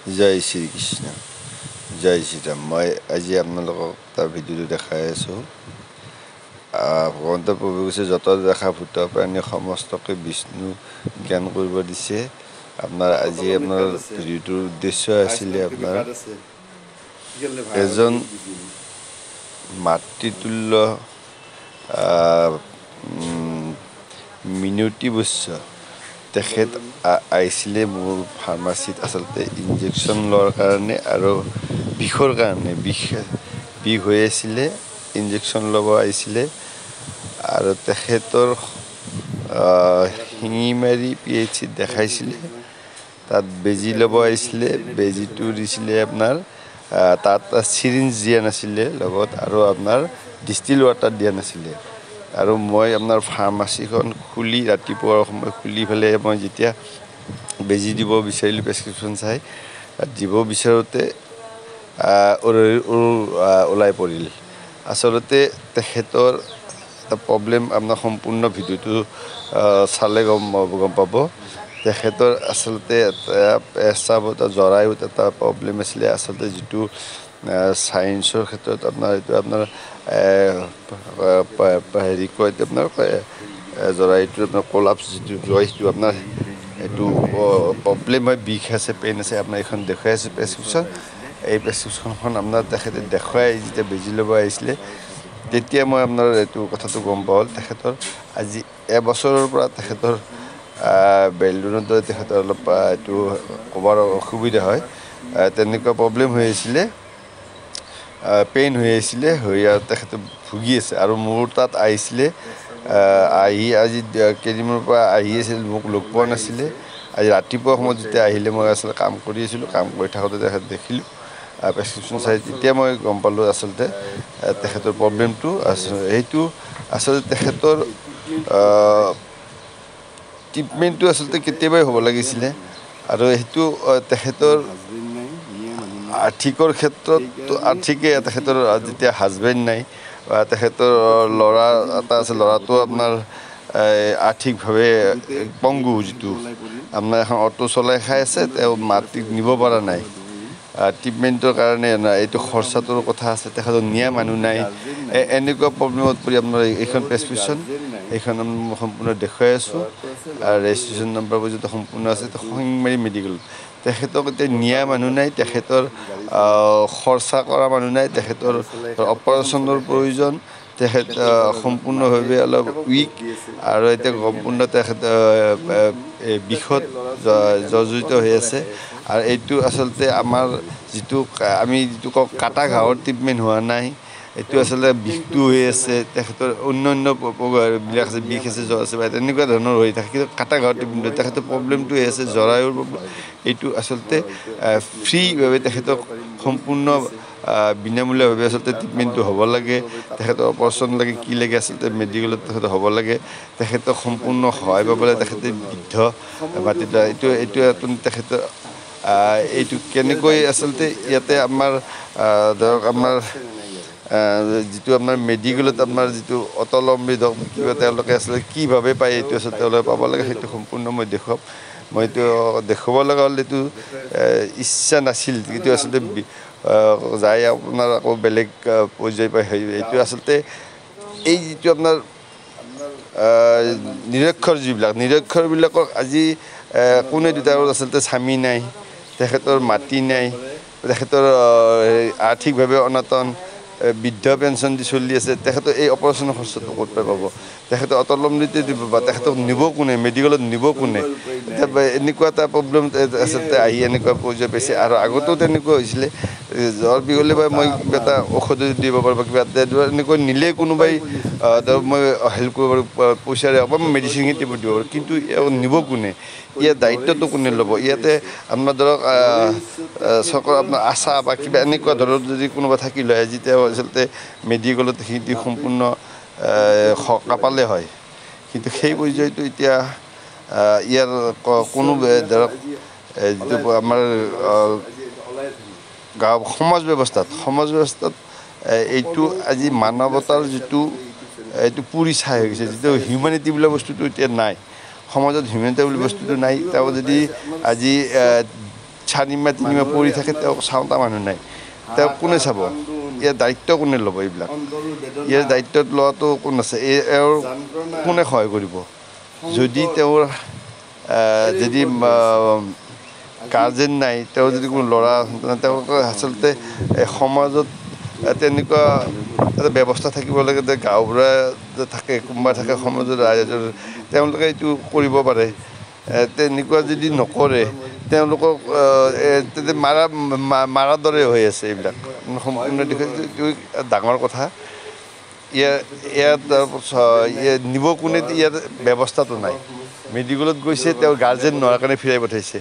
জয় শ্ৰীকৃষ্ণ জয় শ্ৰীৰাম মই আজি আপোনালোকক এটা ভিডিঅ'টো দেখাই আছোঁ ভগৱন্ত প্ৰভু কৈছে যত দেখা ভূত প্ৰাণী সমস্তকে বিষ্ণু জ্ঞান কৰিব দিছে আপোনাৰ আজি আপোনাৰ ভিডিঅ'টোৰ উদ্দেশ্য আছিলে আপোনাৰ এজন মাতৃতুল্য মিনতি বৈশ্য তেখেত আহিছিলে মোৰ ফাৰ্মাচীত আচলতে ইনজেকশ্যন লোৱাৰ কাৰণে আৰু বিষৰ কাৰণে বিষ হৈ আছিলে ইনজেকশ্যন ল'ব আহিছিলে আৰু তেখেতৰ শিঙিমাৰী PHCত দেখাইছিলে তাত বেজী ল'ব আহিছিলে বেজীটো দিছিলে আপোনাৰ তাত চিৰিঞ্জ দিয়া নাছিলে লগত আৰু আপোনাৰ ডিষ্টিল ৱাটাৰ দিয়া নাছিলে আৰু মই আপোনাৰ ফাৰ্মাচীখন খুলি ৰাতিপুৱাৰ সময় খুলি পেলাই মই যেতিয়া বেজী দিব বিচাৰিলোঁ প্ৰেছক্ৰিপশ্যন চাই দিব বিচাৰোঁতে ওলাই পৰিল আচলতে তেখেতৰ এটা প্ৰব্লেম আপোনাৰ সম্পূৰ্ণ ভিডিঅ'টো চালে গম পাব তেখেতৰ আচলতে পেচাবত জৰায়ুত এটা প্ৰব্লেম আছিলে আচলতে যিটো চায়েন্সৰ ক্ষেত্ৰত আপোনাৰ এইটো আপোনাৰ হেৰি কয় আপোনাৰ জৰায়ুটো আপোনাৰ কলাপছ যিটো জয়টো আপোনাৰ এইটো প্ৰব্লেম হয় বিষ আছে পেইন আছে আপোনাৰ এইখন দেখুৱাই আছে প্ৰেছক্ৰিপশ্যন এই প্ৰেছক্ৰিপশ্যনখন আপোনাৰ তেখেতে দেখুৱাই যেতিয়া বেজী ল'ব আহিছিলে তেতিয়া মই আপোনাৰ এইটো কথাটো গম পাওঁ তেখেতৰ আজি এবছৰৰ পৰা তেখেতৰ বেলডুনৰ দৰে তেখেতৰ অলপ এইটো ক'বৰ অসুবিধা হয় তেনেকুৱা প্ৰব্লেম হৈ আছিলে পেইন হৈ আহিছিলে হৈ আৰু তেখেতে ভুগি আছে আৰু মোৰ তাত আহিছিলে আহি আজি কেইদিনমানৰ পৰা আহি আছিল মোক লগ পোৱা নাছিলে আজি ৰাতিপুৱা সময়ত যেতিয়া আহিলে মই আচলতে কাম কৰি আছিলোঁ কাম কৰি থাকোঁতে তেখেত দেখিলোঁ প্ৰেছক্ৰিপশ্যন চাই তেতিয়া মই গম পালোঁ আচলতে তেখেতৰ প্ৰব্লেমটো সেইটো আচলতে তেখেতৰ ট্ৰিটমেণ্টটো আচলতে কেতিয়াবাই হ'ব লাগিছিলে আৰু সেইটো তেখেতৰ আৰ্থিকৰ ক্ষেত্ৰত আৰ্থিকে তেখেতৰ যেতিয়া হাজবেণ্ড নাই বা তেখেতৰ ল'ৰা এটা আছে ল'ৰাটো আপোনাৰ আৰ্থিকভাৱে পংগু যিটো আপোনাৰ এখন অটো চলাই খাই আছে তেওঁ মাতৃক নিব পৰা নাই ট্ৰিটমেণ্টৰ কাৰণে এইটো খৰচাটোৰ কথা আছে তেখেতৰ নিয়া মানুহ নাই এনেকুৱা প্ৰব্লেমত পৰি আপোনাৰ এইখন প্ৰেছক্ৰিপশ্যন এইখন সম্পূৰ্ণ দেখুৱাই আছোঁ আৰু ৰেজিষ্ট্ৰেশ্যন নম্বৰ পৰ্যন্ত সম্পূৰ্ণ আছে শিঙিমাৰী মেডিকেলত তেখেতক এতিয়া নিয়া মানুহ নাই তেখেতৰ খৰচা কৰা মানুহ নাই তেখেতৰ অপাৰেশ্যনৰ প্ৰয়োজন তেখেত সম্পূৰ্ণভাৱে অলপ উইক আৰু এতিয়া সম্পূৰ্ণ তেখেত বিষত জৰ্জৰিত হৈ আছে আৰু এইটো আচলতে আমাৰ যিটো আমি যিটো কওঁ কাটা ঘাঁহৰ ট্ৰিটমেণ্ট হোৱা নাই এইটো আচলতে বিষটো হৈ আছে তেখেতৰ অন্য বিলাক আছে বিষ আছে জ্বৰ আছে বা তেনেকুৱা ধৰণৰ হৈ থাকে কিন্তু কাটা ঘাঁহৰ ট্ৰিটমেণ্ট তেখেতৰ প্ৰব্লেমটো হৈ আছে জৰায়ুৰ প্ৰব্লেম এইটো আচলতে ফ্ৰীভাৱে তেখেতক সম্পূৰ্ণ বিনামূলীয়াভাৱে আচলতে ট্ৰিটমেণ্টটো হ'ব লাগে তেখেতৰ অপাৰেশ্যন লাগে কি লাগে আচলতে মেডিকেলত তেখেতৰ হ'ব লাগে তেখেতক সম্পূৰ্ণ সহায় পাব লাগে তেখেতে বৃদ্ধ মাতৃত্ব এইটো তেখেতৰ এইটো কেনেকৈ আচলতে ইয়াতে আমাৰ ধৰক আমাৰ যিটো আপোনাৰ মেডিকেলত আপোনাৰ যিটো অটলম্বিত কিবা তেওঁলোকে আচলতে কিভাৱে পায় এইটো আচলতে তেওঁলোকে পাব লাগে সেইটো সম্পূৰ্ণ মই দেখুৱাম মইতো দেখুৱাব লগা হ'ল এইটো ইচ্ছা নাছিল কিন্তু আচলতে যায় আপোনাৰ আকৌ বেলেগ পৰ্যায় পায় এইটো আচলতে এই যিটো আপোনাৰ নিৰক্ষৰবিলাকক আজি কোনে দুটাৰ আচলতে স্বামী নাই তেখেতৰ মাটি নাই তেখেতৰ আৰ্থিকভাৱে অনাটন বৃদ্ধ পেঞ্চন দি চলি আছে তেখেতৰ এই অপাৰেশ্যনৰ খৰচটো ক'ত পাব তেখেতৰ অটলম্বিতে দিব বা তেখেতক নিব কোনে মেডিকেলত নিব কোনে এতিয়া এনেকুৱা এটা প্ৰব্লেম আচলতে আহি এনেকুৱা পৰ্যায় পাইছে আৰু আগতেও তেনেকুৱা হৈছিলে জ্বৰ বিষ হ'লে বা মই কিবা এটা ঔষধ দিব পাৰোঁ বা কিবা এটা এনেকৈ নিলে কোনোবাই ধৰক মই হেল্প কৰিব পাৰোঁ পইচাৰে হওক বা মই মেডিচিন দিব পাৰোঁ কিন্তু নিব কোনে ইয়াৰ দায়িত্বটো কোনে ল'ব ইয়াতে আপোনাৰ ধৰক চৰকাৰ আপোনাৰ আশা বা কিবা এনেকুৱা ধৰণৰ যদি কোনোবা থাকি লয় আজি তেওঁ আচলতে মেডিকেলত সেইখিনি সম্পূৰ্ণ কাপালে হয় কিন্তু সেই পৰ্যায়টো এতিয়া ইয়াৰ কোনো ধৰক যিটো আমাৰ গাঁও সমাজ ব্যৱস্থাত এইটো আজি মানৱতাৰ যিটো এইটো পুৰি চাই হৈ গৈছে যিটো হিউমেনিটি বোলা বস্তুটো এতিয়া নাই সমাজত হিউমেনিটি বুলি বস্তুটো নাই তেওঁ যদি আজি 4 3 পৰি থাকে তেওঁক চাওঁতা মানুহ নাই তেওঁক কোনে চাব ইয়াৰ দায়িত্ব কোনে ল'ব এইবিলাক ইয়াৰ দায়িত্বত লোৱাটো কোন আছে এওঁৰ কোনে সহায় কৰিব যদি তেওঁৰ যদি গাৰ্জেন নাই তেওঁ যদি কোনো ল'ৰা তেওঁলোকে আচলতে সমাজত তেনেকুৱা এটা ব্যৱস্থা থাকিব লাগে যে গাঁওবুঢ়া থাকে কোনোবা থাকে সমাজৰ ৰাইজৰ তেওঁলোকে এইটো কৰিব পাৰে তেনেকুৱা যদি নকৰে তেওঁলোকক মাৰাৰ দৰে হৈ আছে এইবিলাক সম্পূৰ্ণ দিশত ডাঙৰ কথা ইয়াত নিব কোনে ইয়াৰ ব্যৱস্থাটো নাই মেডিকেলত গৈছে তেওঁৰ গাৰ্জেন নোহোৱাৰ কাৰণে ফিৰাই পঠাইছে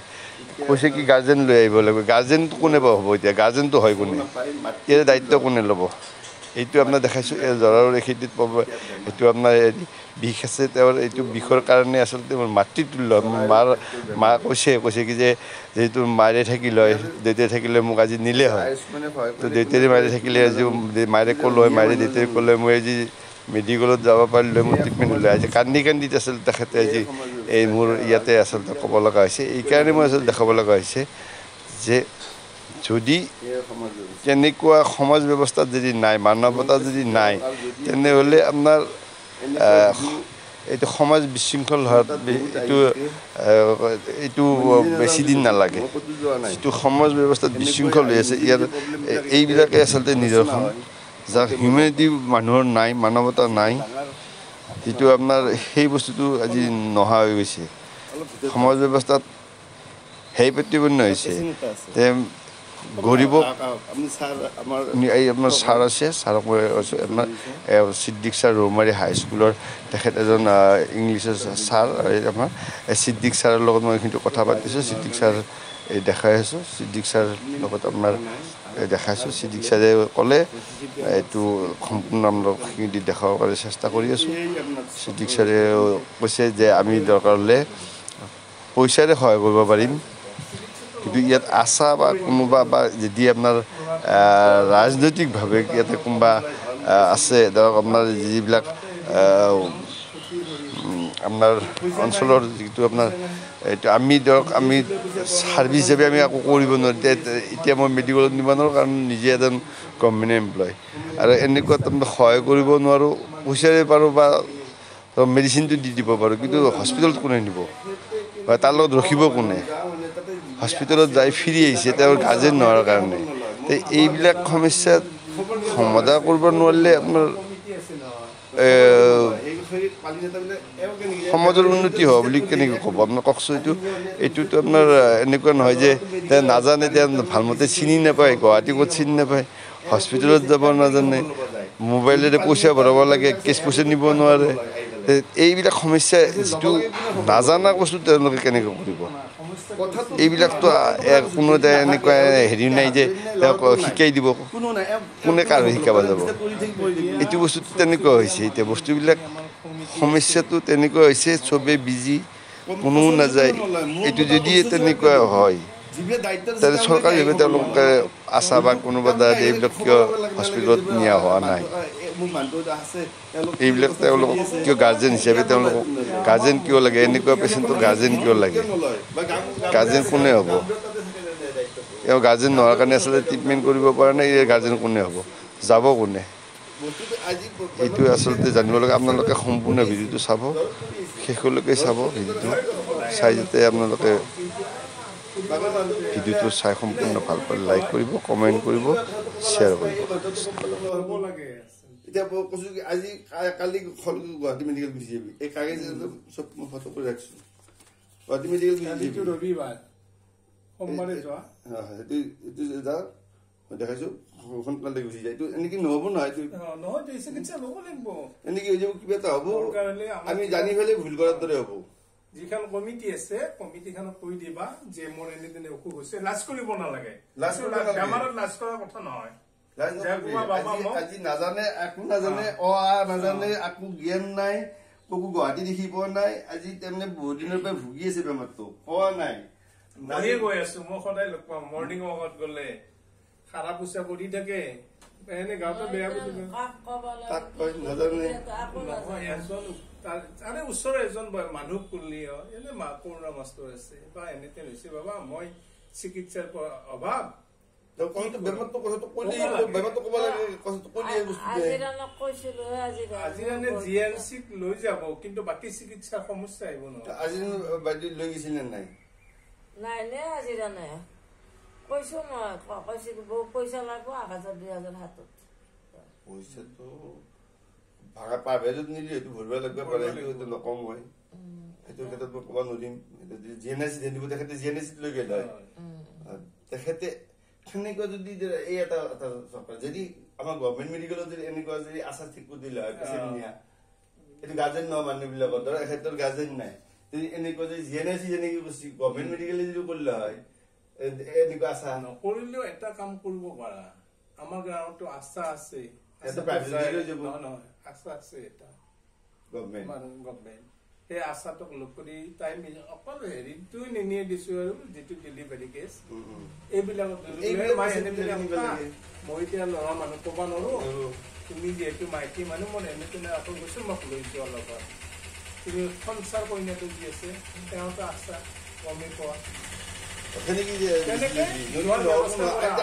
কৈছে কি গাৰ্জেন লৈ আহিব লাগিব গাৰ্জেনটো কোনে হ'ব এতিয়া গাৰ্জেনটো হয় কোনে ইয়াৰ দায়িত্ব কোনে ল'ব এইটো আপোনাৰ দেখাইছোঁ জ্বৰৰ খেতিত পাব এইটো আপোনাৰ বিষ আছে তেওঁৰ এইটো বিষৰ কাৰণে আচলতে মোৰ মাতৃতুল্য মা কৈছে কি যে যিহেতু মাৰে থাকিলে হয় দেউতাই থাকিলে মোক আজি নিলে হয় তো দেউতাই মাৰে থাকিলে আজি মাৰে ক'লো হয় মাৰে দেউতাই ক'লে মই আজি মেডিকেলত যাব পাৰিলোঁ মোৰ ট্ৰিটমেণ্ট হ'লে আজি কান্দি আচলতে তেখেতে আজি এই মোৰ ইয়াতে আচলতে ক'ব লগা হৈছে এইকাৰণে মই আচলতে দেখাব লগা হৈছে যে যদি তেনেকুৱা সমাজ ব্যৱস্থাত যদি নাই মানৱতা যদি নাই তেনেহ'লে আপোনাৰ এইটো সমাজ বিশৃংখল হোৱাত এইটো বেছি দিন নালাগে যিটো সমাজ ব্যৱস্থাত বিশৃংখল হৈ আছে ইয়াৰ এইবিলাকে আচলতে নিদৰ্শন যাৰ হিউমেনিটি মানুহৰ নাই মানৱতা নাই যিটো আপোনাৰ সেই বস্তুটো আজি নোহোৱা হৈ গৈছে সমাজ ব্যৱস্থাত সেই প্ৰতিপন্ন হৈছে গৰিবক এই আপোনাৰ ছাৰ আছে ছাৰক মই কৈছোঁ আপোনাৰ সিদ্দিক ছাৰ ৰৌমাৰী হাইস্কুলৰ তেখেত এজন ইংলিছৰ ছাৰ আমাৰ সিদ্দিক ছাৰৰ লগত মই কিন্তু কথা পাতিছোঁ সিদ্দিক ছাৰ এই দেখাই আছোঁ সিদ্দিক ছাৰ লগত আপোনাৰ দেখাইছোঁ সিদ্দিক ছাৰে ক'লে এইটো সম্পূৰ্ণ আপোনালোকখিনি দেখাবৰ কাৰণে চেষ্টা কৰি আছোঁ সিদ্দিক ছাৰে কৈছে যে আমি দৰকাৰ হ'লে পইচাৰে সহায় কৰিব পাৰিম কিন্তু ইয়াত আশা বা কোনোবা বা যদি আপোনাৰ ৰাজনৈতিকভাৱে ইয়াতে কোনোবা আছে ধৰক আপোনাৰ যিবিলাক আপোনাৰ অঞ্চলৰ যিটো আপোনাৰ এইটো আমি ধৰক আমি ছাৰ্ভিচ হিচাপে আমি একো কৰিব নোৱাৰোঁ এতিয়া মই মেডিকেলত নিব নোৱাৰোঁ কাৰণ নিজে এজন গভৰ্ণমেণ্ট এমপ্লয় আৰু এনেকুৱা তাৰমানে সহায় কৰিব নোৱাৰোঁ পইচাৰে পাৰোঁ বা মেডিচিনটো দি দিব পাৰোঁ কিন্তু হস্পিটেলত কোনে নিব বা তাৰ লগত ৰখিব কোনে হস্পিটেলত যাই ফিৰি আহিছে তেওঁৰ গাৰ্জেন নোহোৱাৰ কাৰণে এইবিলাক সমস্যাত সমাধান কৰিব নোৱাৰিলে আপোনাৰ সমাজৰ উন্নতি হ'ব বুলি কেনেকৈ ক'ব আপোনাক কওকচোন এইটোতো আপোনাৰ এনেকুৱা নহয় যে তেওঁ নাজানে তেওঁ ভালমতে চিনি নাপায় গুৱাহাটী ক'ত চিনি নাপায় হস্পিটেলত যাব নাজানে মোবাইলেৰে পইচা ভৰাব লাগে কেছ পইচা নিব নোৱাৰে এইবিলাক সমস্যা যিটো নাজানা বস্তু তেওঁলোকে কেনেকৈ কৰিব এইবিলাকতো কোনো এনেকুৱা হেৰি নাই যে তেওঁক শিকাই দিব কোনে কাৰ শিকাব যাব এইটো বস্তুটো তেনেকুৱা হৈছে এতিয়া বস্তুবিলাক সমস্যাটো তেনেকুৱা হৈছে চবেই বিজি কোনো নাযায় এইটো যদি তেনেকুৱা হয় তাহলে চৰকাৰীভাৱে তেওঁলোকে আশা বা কোনোবা এইবিলাক কিয় হস্পিটেলত নিয়া হোৱা নাই এইবিলাক তেওঁলোকক কিয় গাৰ্জেন হিচাপে তেওঁলোকক গাৰ্জেন কিয় লাগে এনেকুৱা পেচেণ্টক গাৰ্জেন কিয় লাগে গাৰ্জেন কোনে হ'ব এওঁ গাৰ্জেন নোহোৱাৰ কাৰণে আচলতে ট্ৰিটমেণ্ট কৰিব পৰা নাই গাৰ্জেন কোনে হ'ব যাব কোনে এইটো আচলতে জানিব লাগে আপোনালোকে সম্পূৰ্ণ ভিডিঅ'টো চাব শেষলৈকে চাব ভিডিঅ'টো চাই যাতে আপোনালোকে ভিডিঅ'টো চাই সম্পূৰ্ণ ভাল পালে লাইক কৰিব কমেণ্ট কৰিব শ্বেয়াৰ কৰিব এতিয়া কৈছোঁ কি আজি কালি গুৱাহাটী মেডিকেল গুচি যাবি এই কাগজ চব মই ফটো কৰি ৰাখিছোঁ গুৱাহাটী মেডিকেল গুচি যাবি ৰবিবাৰ সোমবাৰে যোৱা এইটো যা মই দেখাইছোঁ সোনকালে গুচি যায় এইটো এনেকৈ নহ'ব নহয় এনেকৈ হৈ যাব কিবা এটা হ'ব আমি জানি পেলাই ভুল কৰাৰ দৰে হ'ব যিখন কমিটি আছে কমিটিখনক কৈ দিবা যে মোৰ এনেতেনে অসুখ হৈছে লাজ কৰিব নালাগে বেমাৰত লাজ কৰাৰ কথা নহয় আজি নাজানে একো নাজানে নাজানে একো জ্ঞান নাই ককো গুৱাহাটী দেখি পোৱা নাই আজি তাৰমানে বহুত দিনৰ পৰা ভুগি আছে বেমাৰটো পোৱা নাই ময়ে গৈ আছো মই সদায় লগ পাম মৰ্ণিং ৱাকত গ'লে খাৰা পোছা কৰি থাকে এনে গাঁৱতে বেয়া বুলি নাজানে ওচৰৰ এজন মানুহ কুলি এনে কৰোণা মাষ্টৰ আছে বা এনেতে হৈছে বাবা মই চিকিৎসাৰ অভাৱ বেমাৰটো কথাটো ক'লে বেমাৰটো ক'ব লাগে কথাটো ক'লে আজিৰানে GNCত লৈ যাব কিন্তু বাকী চিকিৎসাৰ সমস্যা আহিব নহয় আজিৰানে বাইদেউ লৈ গৈছিল নে নাই নাই নে আজিৰানে কৈছো মই কৈছিলো বহু পইচা লাগব 1000-2000 হাতত পইচাটো ভাড়া প্ৰাইভেটত নিলে সেইটো ভৰিব লাগিব পাৰে সেইটো নকম মই সেইটো ক্ষেত্ৰত মই ক'ব নোৱাৰিম GNC দিব তেখেতে GNCত লৈ গ'ল হয় তেখেতে সেনেকুৱা যদি এই এটা চৰকাৰ যদি আমাৰ গভৰ্ণমেণ্ট মেডিকেলত যদি এনেকুৱা যদি আশা ঠিক কৰি দিলে হয় পেচেণ্ট নিয়া এইটো গাৰ্জেন নহয় মানুহবিলাকৰ ধৰক এখেতৰ গাৰ্জেন নাই যদি এনেকুৱা যদি GNC যেনেকৈ কৰিছে গভৰ্ণমেণ্ট মেডিকেলে যদি কৰিলে হয় এনেকুৱা আশা নকৰিলেও এটা কাম কৰিব পাৰা আমাৰ গাঁৱতো আশা আছে আশা আছে এটা গভৰ্ণমেণ্ট সেই আশাটোক লগ কৰি তাই অকল হেৰিটো নিনিয়ে দিছো আৰু যিটো ডেলিভাৰী কেছ এইবিলাকত মই এতিয়া ল'ৰা মানুহ ক'ব নোৱাৰো তুমি যিহেতু মাইকী মানুহ মই এনে তেনে আকৌ গৈছো মোক লৈছো অলপ তুমি সঞ্চাৰ কইনাটো যি আছে তেওঁতো আশা গমেই পোৱা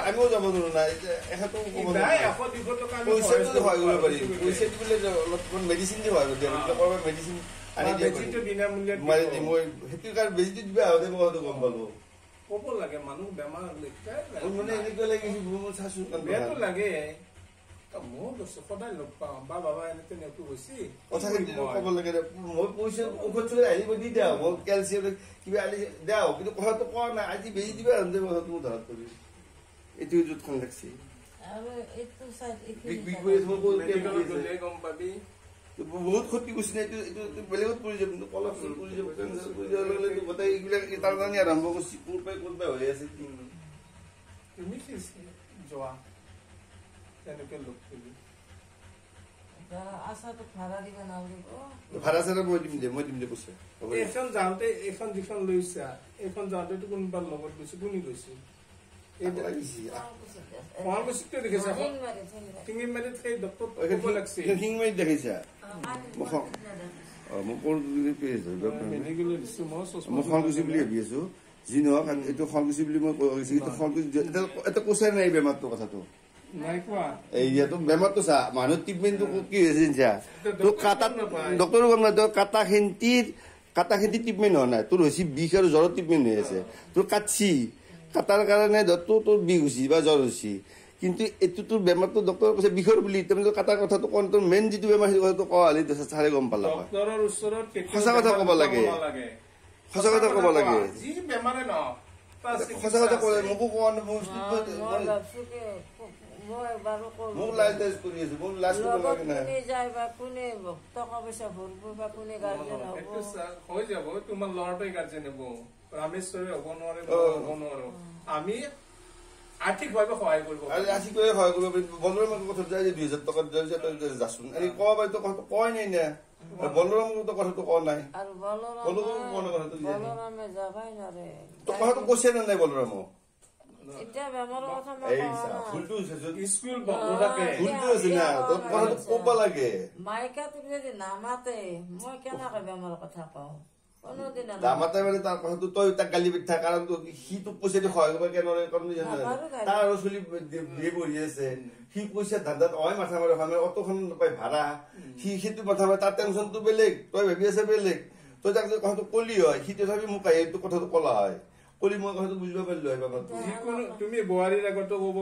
আমিও যাব নোৱাৰো নাই এখেতো পইচা দিবলৈ অলপমান মেডিচিন দিব মেডিচিন আনি মাৰি দিম মই সেইটো কাৰণে বেজিটো দিবা আগতে মই হয়তো গম পালো ক'ব লাগে মানুহ বেমাৰ মানে এনেকুৱা লাগিছে মোৰ চাইছো বেয়াটো লাগে মোৰ সদায় লগ পাওঁ বা বাবা এনে তেনেকে গৈছে কথাখিনি ক'ব লাগে মই পইচা ঔষধ চলি আহিব দি দিয়া মই কেলচিয়াম কিবা আনি দিয়া কিন্তু কথাটো কোৱা নাই আজি বেজি দিবা আনতে কথাটো মোৰ ধৰাত কৰি এইটো য'তখন লাগছে গম পাবি বহুত ক্ষতি কৰিছে না এইটো বেলেগত পৰি যাব কিন্তু কলপ পৰি যাব গোটেই এইবিলাক তাৰ কাৰণে আৰম্ভ কৰিছে কোনবাই হৈ আছে তুমি যোৱা তেনেকে লোক ভাড়া চাড়া মই দিম দে কৈছে এইখন যাওঁতে এইখন যিখন লৈছা এইখন যাওঁতেতো কোনোবাৰ লগত গৈছে কোনে গৈছে যি নহওক এইটো শুৱালকুছি বুলি মই এটা কৈছে নাই বেমাৰটো কথাটো ইয়াতো বেমাৰটো চা মানুহ ট্ৰিটমেণ্টটো কি হৈছে চা তোৰ কাটা ডক্টৰো গম নাই তোৰ কাটা খেতি ট্ৰিটমেণ্ট হোৱা নাই তোৰ হৈছে বিষ আৰু জ্বৰৰ ট্ৰিটমেণ্ট হৈ আছে তোৰ কাটছি কাটাৰ কাৰণে তোৰ বিষ হৈছে বা জ্বৰ হৈছে কিন্তু এইটো তোৰ বেমাৰটো ডক্টৰে কৈছে বিষৰ বুলি তাৰমানে কাটাৰ কথাটো কওঁ তোৰ মেইন যিটো বেমাৰ সেইটো কথাটো কোৱা হ'লে চাৰে গম পালা সঁচা কথা ক'ব লাগে সঁচা কথা ক'ব লাগে সঁচা কথা ক'লে মোকো কোৱা মোক লাজ লাজ কৰি আছো মোক লাজ কৰিব লাগে নাই হৈ যাব তোমাৰ ল'ৰাটোৱে গাৰ্জেন হ'ব ৰামেশ্বৰে হ'ব নোৱাৰে আমি আৰ্থিকভাৱে সহায় কৰিব আৰ্থিকভাৱে সহায় কৰিব পাৰিম বলৰামৰ কথা যায় যে 2000 টকা যাচোন এনে কোৱা বাইতো কথাটো কয় নাই না বলৰামৰ কথাটো কোৱা নাই কথাটো কৈছে নে নাই বলৰামক এতিয়া বেমাৰৰ কথা ক'ব লাগে মাইকা তুমি যদি নামাতে মই কেনেকে বেমাৰৰ কথা কওঁ নামাতে মানে তাৰ কথাটো তই তাক গালি পিঠা কাৰণ সি তোক পইচা দি সহায় কৰিব কেনেৰে তাৰ আৰু চলি বিয়ে পঢ়ি আছে সি পইচা ধান্দাত অই মাথা মাৰে অটোখন নাপায় ভাড়া সি সেইটো মাথা মাৰে তাৰ টেনচনটো বেলেগ তই ভাবি আছে বেলেগ তই তাক যদি কথাটো কলি হয় সি তথাপি মোক আহি এইটো কথাটো কলা হয় কলি মই কথাটো বুজিব পাৰিলো হয় বাবা তুমি বোৱাৰীৰ আগতো ক'ব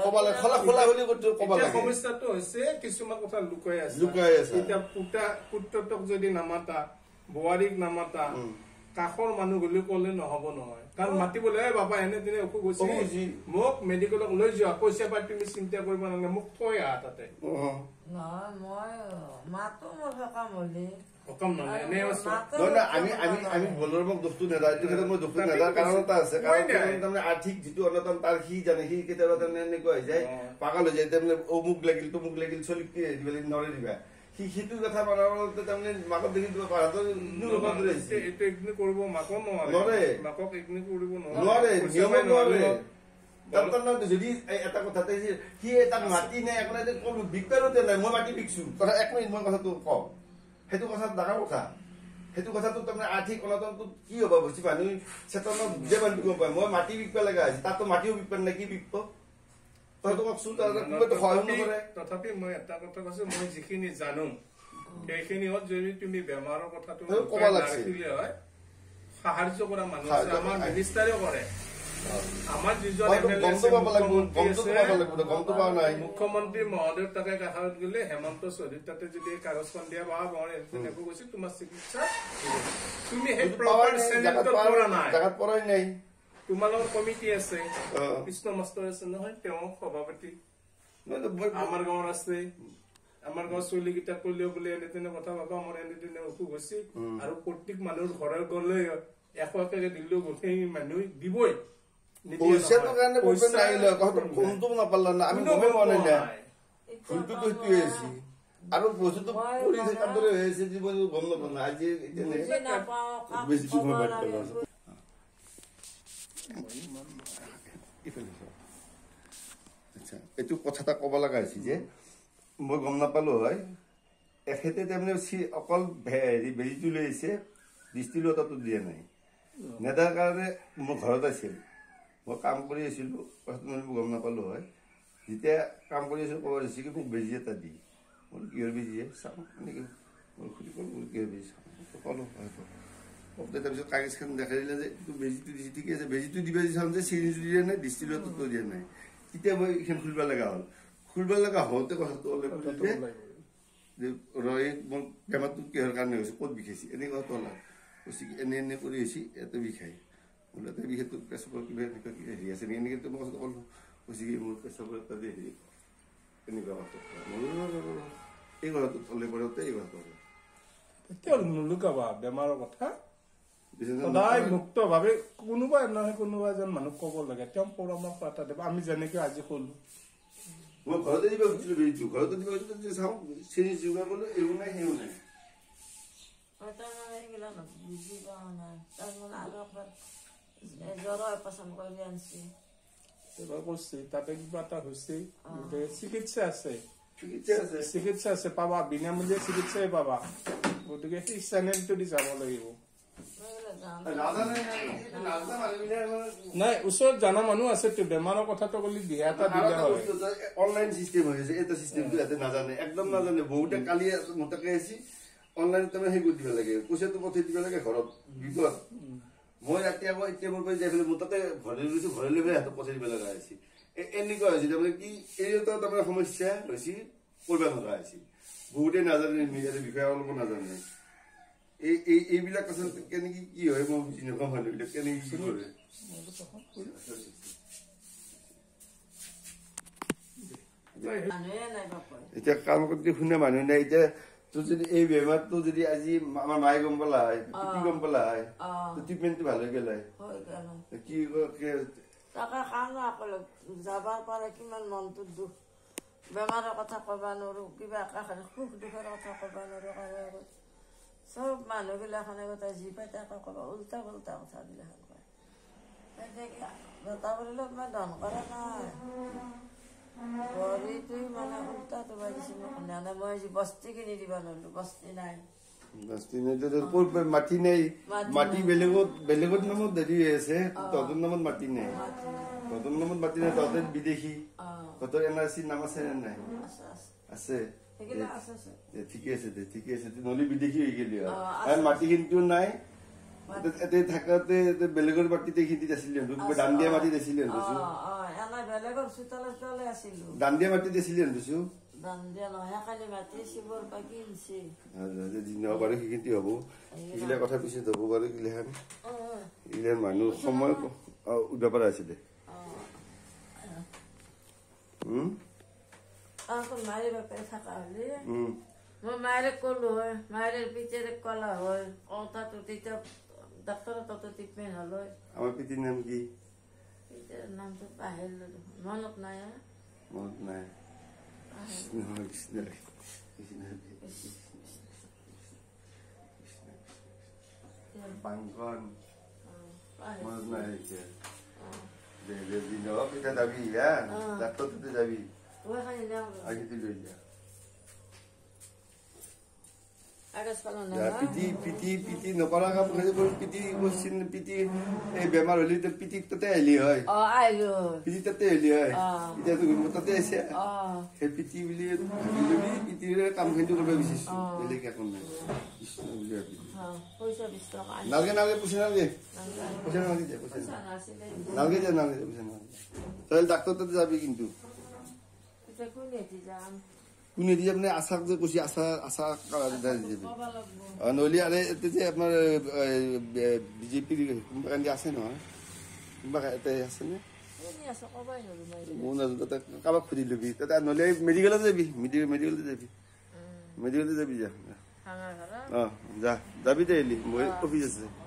ক'ব লাগে খোলা খোলা বুলি ক'ব লাগে সমস্যাটো হৈছে কিছুমান কথা লুকাই আছে এতিয়া পুত্ৰটোক যদি নামাতা বোৱাৰীক নামাতা কাষৰ মানুহ বুলি ক'লে নহব নহয় কাৰণ মাতিবলৈ বাবা এনে দিনে অসুখ হৈছে মোক মেডিকেলক লৈ যোৱা পইচা পাতি তুমি চিন্তা কৰিব নালাগে মোক থৈ আহা তাতে আমি বলৰামক দুখটো নেদায় এইটো ক্ষেত্ৰত মই দুখটো নেদাৰ কাৰণ এটা আছে কাৰণ তাৰমানে আৰ্থিক যিটো অনটন তাৰ সি জানে সি কেতিয়াবা তাৰমানে এনেকুৱা হৈ যায় পাগল হৈ যায় তাৰমানে অমুক লাগিল তমুক লাগিল চলি দিবা নৰে দিবা সিটো কথা বনাবলৈ তাৰমানে মাকক দেখি দিব কৰিব মাকক নোৱাৰে মাকক কৰিব নোৱাৰে নিয়মত নোৱাৰে যদি এটা কথাতে সি তাক মাতি নাই একো নাই বিকবাৰতে নাই মই মাতি বিকছো কথা 1 মিনিট মই কথাটো কওঁ সেইটো কথা ডাঙৰ কথা সেইটো কথাটো তাৰমানে আৰ্থিক অনাটনটো কি হ'ব বুজি পানি চেতনত বুজে পানি গম পায় মই মাটি বিকবা লগা আছে তাতো মাটিও বিকবা নাকি বিকব তইতো কওকচোন তইতো সহায় নকৰে তথাপি মই এটা কথা কৈছো মই যিখিনি জানো সেইখিনি হত যদি তুমি বেমাৰৰ কথাটো ক'ব লাগিছিলে হয় সাহায্য কৰা মানুহ আছে আমাৰ মিনিষ্টাৰে কৰে আমাৰ যিজন মুখ্যমন্ত্ৰী মহোদয় তাকে কাষত গলে হেমন্ত চৌধুৰী তাতে যদি কাগজখন দিয়া বা তেনেকৈ কৈছে তোমাৰ চিকিৎসা তুমি সেই পৰাই নাই তোমালোকৰ কমিটি আছে কৃষ্ণ মাষ্টৰ আছে নহয় তেওঁ সভাপতি আমাৰ গাঁৱৰ আছে আমাৰ গাঁৱৰ চলিকেইটা কলেও বোলে এনে তেনে কথা ভাবা মোৰ এনে তেনে অসুখ হৈছে আৰু প্ৰত্যেক মানুহৰ ঘৰে গলে 100 দিলেও গোটেই মানুহ দিবই পইচাটোৰ কাৰণে কোনটো নাপালা না আমি গমেই পোৱা নাই ফুলটো সেইটোৱে আছে আৰু বস্তুটো পৰিছে কান্দৰে হৈ আছে জীৱন গম নাপাওঁ না আজি বেছি সময় বাদ পেলাম আচ্ছা এইটো কথা এটা ক'ব লগা হৈছে যে মই গম নাপালো হয় এখেতে তাৰমানে অকল হেৰি বেজীটো লৈ আহিছে দৃষ্টিলতাটো দিয়া নাই নেদাৰ কাৰণে মোৰ ঘৰত আছিল মই কাম কৰি আছিলোঁ কথাটো গম নাপালো হয় যেতিয়া কাম কৰি আছিলোঁ ক'ব দিছে কি মোক বেজী এটা দি মই কিহৰ বেজীয়ে চাওঁ এনেকৈ মই সুধি ক'লোঁ কিহৰ বেজী চাওঁ ক'লোঁ হয়তো তাৰপিছত কাগজখন দেখাই দিলে যে এইটো বেজীটো দিছে ঠিকে আছে বেজীটো দিবা দি চাওঁ যে চিৰিঞ্জটো দিয়া নাই দৃষ্টিলতাটো দিয়া নাই তেতিয়া মই এইখন খুলিব লগা হ'ল খুলিব লগা হওঁতে কথাটো অলপ যে ৰয় মোৰ বেমাৰটো কিহৰ কাৰণে হৈছে ক'ত বিষাইছে এনেকৈ কথাটো ওলাল কৈছে কি এনে এনে কৰি আহিছে ইয়াতে বিষাই বোলে এটা বিষয়টো পেচাবৰ কিবা এনেকুৱা কিবা হেৰি আছে এনেকৈ মই কথাটো ক'লোঁ কৈছে কি মোৰ পেচাবৰ এটা হেৰি এনেকুৱা কথা এই কথাটো থলে পৰতে এই কথাটো এতিয়া নুলুকাবা বেমাৰৰ কথা সদায় মুক্ত ভাৱে কোনোবা নহয় কোনোবা এজন মানুহ ক'ব লাগে তেওঁ পৰামৰ্শ এটা দিব আমি যেনেকে আজি কলো মই ঘৰতে দিব খুজিছিলো বেজীটো ঘৰতে দিব খুজিছিলো চাওঁ চিৰি যোগা ক'লো এইও নাই সেইও নাই বুজি পোৱা নাই তাৰমানে আৰু একবাৰ জ্বৰ পচন্দ কৰি আনিছে এবাৰ কৈছে তাতে কিবা এটা হৈছে চিকিৎসা আছে পাবা বিনামূলীয়া চিকিৎসাই পাবা গতিকে সেই চেনেলটো দি যাব লাগিব নাই ওচৰত জানা মানুহ আছে বেমাৰৰ কথাটো কলি দিহা এটা দিলে হয় অনলাইন চিষ্টেম হৈ আছে এটা চিষ্টেমটো ইয়াতে নাজানে একদম নাজানে বহুতে কালি মোটাকে আহিছে অনলাইন তুমি সেই কৰি দিব লাগে পইচাটো পঠাই দিব লাগে ঘৰত বিপদ মই ৰাতি আকৌ এতিয়া মোৰ যাই পেলাই মোৰ তাতে ঘৰে লৈছো ঘৰে লৈ পেলাই হাতত পঠাই দিব লগা হৈছে এনেকুৱা হৈছে তাৰমানে কি এইটো তাৰমানে সমস্যা হৈছে কৰিব নোৱাৰা হৈছে বহুতে নাজানে নিজৰ বিষয়ে অলপ নাজানে এইবিলাক আচলতে কেনেকে কি হয় মই বুজি নাপাওঁ মানুহবিলাক কেনেকে কি কৰে এতিয়া কাম কৰি শুনে মানুহ নাই এতিয়া তোৰ যদি এই বেমাৰটো যদি আজি আমাৰ মায়ে গম পালা হয় গম পালা হয় ট্ৰিটমেণ্টটো ভাল হৈ গেল হয় কি তাকে কাম যাবাৰ পাৰে কিমান মনটো দুখ বেমাৰৰ কথা কব নোৱাৰো কিবা সুখ দুখৰ কথা কব নোৱাৰো চব মানুহবিলাখনে গোটেই যি পাই তাকে কব উল্টা পুল্টা কথাবিলাক কয় বেটা বুলিলে মই ধন কৰা নাই ভৰিটোৱে মানে উল্টাটো বাজিছে মই বস্তি কিনি দিব নোৱাৰো বস্তি নাই মাটি নাই মাটি বেলেগত নামত দেৰি হৈ আছে তহঁতৰ নামত মাটি নাই তহঁতৰ নামত মাটি নাই তহঁতে বিদেশী তহঁতৰ NRC নাম আছে নে নাই আছে ঠিকে আছে নহলে বিদেশী হৈ গেলি আৰু মাটি কিন্তু নাই থাকতে বেলেগৰ মাটিতে খেতিত আছিল দাণ্ডিয়া মাটিত আছিল দাণ্ডিয়া মাটিত আছিল বাৰু সেইখিনি হব এইগিলা কথা পিছত হব বাৰু এইগিলাখান এইগিলাখান মানুহ সময় উঠিব পৰা আছিলে মায়ের বাপের থাকা হলে মই মায়ের কলো হয় মায়ের পিতের কলা হয় কথা তো ডাক্তার তত ট্রিটমেন্ট হল আমার পিতির নাম কি পিতের নাম তো পাহেল মনত নাই মনত নাই বাংকন মনত নাই পিঠা যাবি হ্যাঁ ডাক্তার যাবি আগে তুই লই যা আগজ পালন পিটি নকৰা কাম পিটি এই বেমাৰ হলি পিটি তাতে আহিলি হয় পিটি তাতে আহিলি হয় এতিয়াতো তাতে আহিছে সেই পিটি বুলি পিটিৰে কামখিনি কৰিব বিচাৰিছো বেলেগ একো নাই কৃষ্ণ বুলি ভাবি নালগে নালগে পইচা নালগে পইচা নালগে দে পইচা নালগে দে নালগে দে পইচা নালগে তাহলে ডাক্তার তাতে যাবি কিন্তু কোনে দিয়ে আপনি আশা যে কৈছে আশা যাবি নহলে আরে এতে যে আপনার বিজেপির কোনোবা কান্দি আছে নহয় কোনোবা এতে আছে নে মোৰ নাজানো তাতে কাৰোবাক সুধি লবি তাতে নহলে মেডিকেলতে যাবি মেডিকেলতে যাবি যা যা যাবি দে মই অফিস আছে